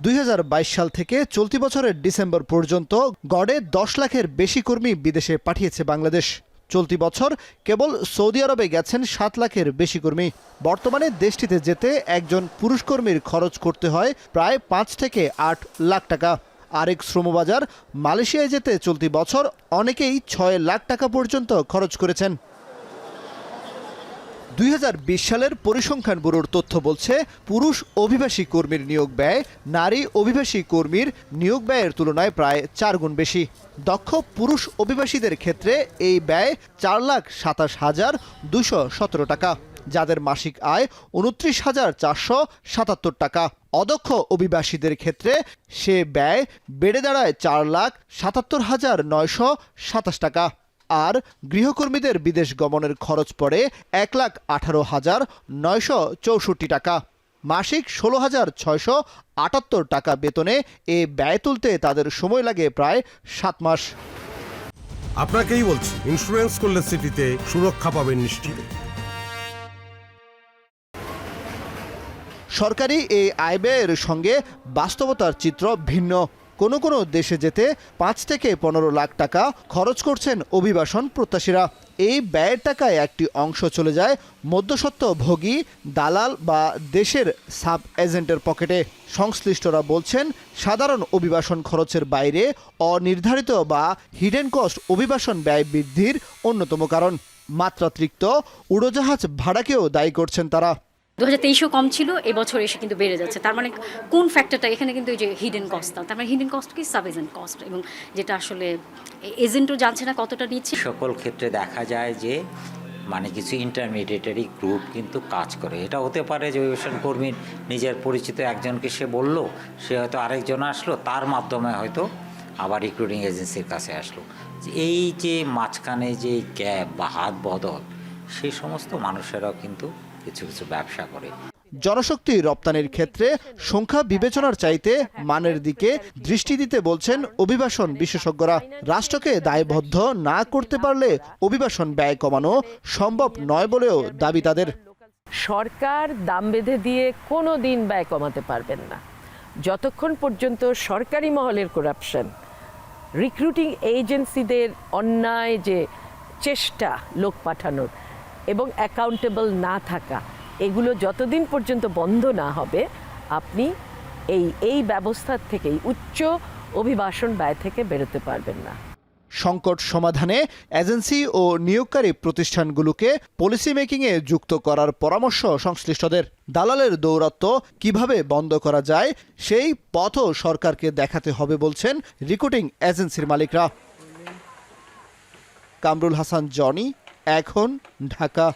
2022 সাল থেকে চলতি বছরের ডিসেম্বর পর্যন্ত গড়ে 10 লাখের বেশি কর্মী বিদেশে পাঠিয়েছে বাংলাদেশ। চলতি বছর কেবল সৌদি আরবে গেছেন 7 লাখের বেশি কর্মী। বর্তমানে দেশটিতে যেতে একজন পুরুষ কর্মীর খরচ করতে হয় প্রায় 5 থেকে 8 লাখ টাকা। আরেক শ্রমবাজার মালয়েশিয়ায় যেতে চলতি বছর অনেকেই 6 লাখ টাকা পর্যন্ত খরচ করেছেন। 2020 সালের পরিসংখ্যান ব্যুরোর তথ্য বলছে, পুরুষ অভিবাসী কর্মীর নিয়োগ ব্যয় নারী অভিবাসী কর্মীর নিয়োগ ব্যয়ের তুলনায় প্রায় 4 গুণ বেশি। দক্ষ পুরুষ অভিবাসীদের ক্ষেত্রে এই ব্যয় 4,27,217 টাকা, যাদের মাসিক আয় 29,477 টাকা। অদক্ষ অভিবাসীদের ক্ষেত্রে সে ব্যয় বেড়ে দাঁড়ায় 4,77,927 টাকা। আর গৃহকর্মীদের বিদেশ গমনের খরচ পড়ে 1,18,964 টাকা। মাসিক 16,678 টাকা বেতনে এ ব্যয় তুলতে তাদের সময় লাগে প্রায় 7 মাস। আপনাকেই বলছি, ইন্স্যুরেন্স করলে সিটিতে সুরক্ষা পাবেন নিশ্চিত। সরকারি এই আয় ব্যয়ের সঙ্গে বাস্তবতার চিত্র ভিন্ন। কোনো কোনো দেশে যেতে 5 থেকে 15 লাখ টাকা খরচ করছেন অভিবাসন প্রত্যাশীরা। এই ব্যয়ের টাকায় একটি অংশ চলে যায় মধ্যস্বত্বভোগী দালাল বা দেশের সাব এজেন্টের পকেটে। সংশ্লিষ্টরা বলছেন, সাধারণ অভিবাসন খরচের বাইরে অনির্ধারিত বা হিডেন কস্ট অভিবাসন ব্যয় বৃদ্ধির অন্যতম কারণ। মাত্রাতিরিক্ত উড়োজাহাজ ভাড়াকেও দায়ী করছেন তারা। 2023-ও কম ছিল, এবছর এসে কিন্তু বেড়ে যাচ্ছে। তার মানে কোন ফ্যাক্টরটা এখানে কিন্তু এই যে হিডেন কস্ট, তার মানে হিডেন কস্ট কি সাব এজেন্ট কস্ট, এবং যেটা আসলে এজেন্টও জানছে না কতটা নিচ্ছে। সকল ক্ষেত্রে দেখা যায় যে মানে কিছু ইন্টারমিডিয়েটারি গ্রুপ কিন্তু কাজ করে। এটা হতে পারে যে অভিবাসন কর্মীর নিজের পরিচিত একজনকে সে বলল, সে হয়তো আরেকজন আসলো, তার মাধ্যমে হয়তো আবার রিক্রুটিং এজেন্সির কাছে আসলো। এই যে মাঝখানে যে গ্যাপ বা হাত বদল, সেই সমস্ত মানুষেরাও কিন্তু কিছু কিছু ব্যবসা করে। জনশক্তি রপ্তানির ক্ষেত্রে সংখ্যা বিবেচনার চাইতে মানের দিকে দৃষ্টি দিতে বলছেন অভিবাসন বিশেষজ্ঞরা। রাষ্ট্রকে দায়বদ্ধ না করতে পারলে অভিবাসন ব্যয় কমানো সম্ভব নয় বলেও দাবি তাদের। সরকার দাম বেঁধে দিয়ে কোনো দিন ব্যয় কমাতে পারবেন না যতক্ষণ পর্যন্ত সরকারি মহলের করাপশন, রিক্রুটিং এজেন্সিদের অন্যায় যে চেষ্টা লোক পাঠানোর এবং অ্যাকাউন্টেবল না থাকা, এগুলো যতদিন পর্যন্ত বন্ধ না হবে, আপনি এই ব্যবস্থার থেকেই উচ্চ অভিবাসন ব্যয় থেকে বেরোতে পারবেন না। সংকট সমাধানে এজেন্সি ও নিয়োগকারী প্রতিষ্ঠানগুলোকে পলিসি মেকিংয়ে যুক্ত করার পরামর্শ সংশ্লিষ্টদের। দালালের দৌরাত্ম্য কিভাবে বন্ধ করা যায় সেই পথও সরকারকে দেখাতে হবে বলছেন রিক্রুটিং এজেন্সির মালিকরা। কামরুল হাসান, জনি, এখন, ঢাকা।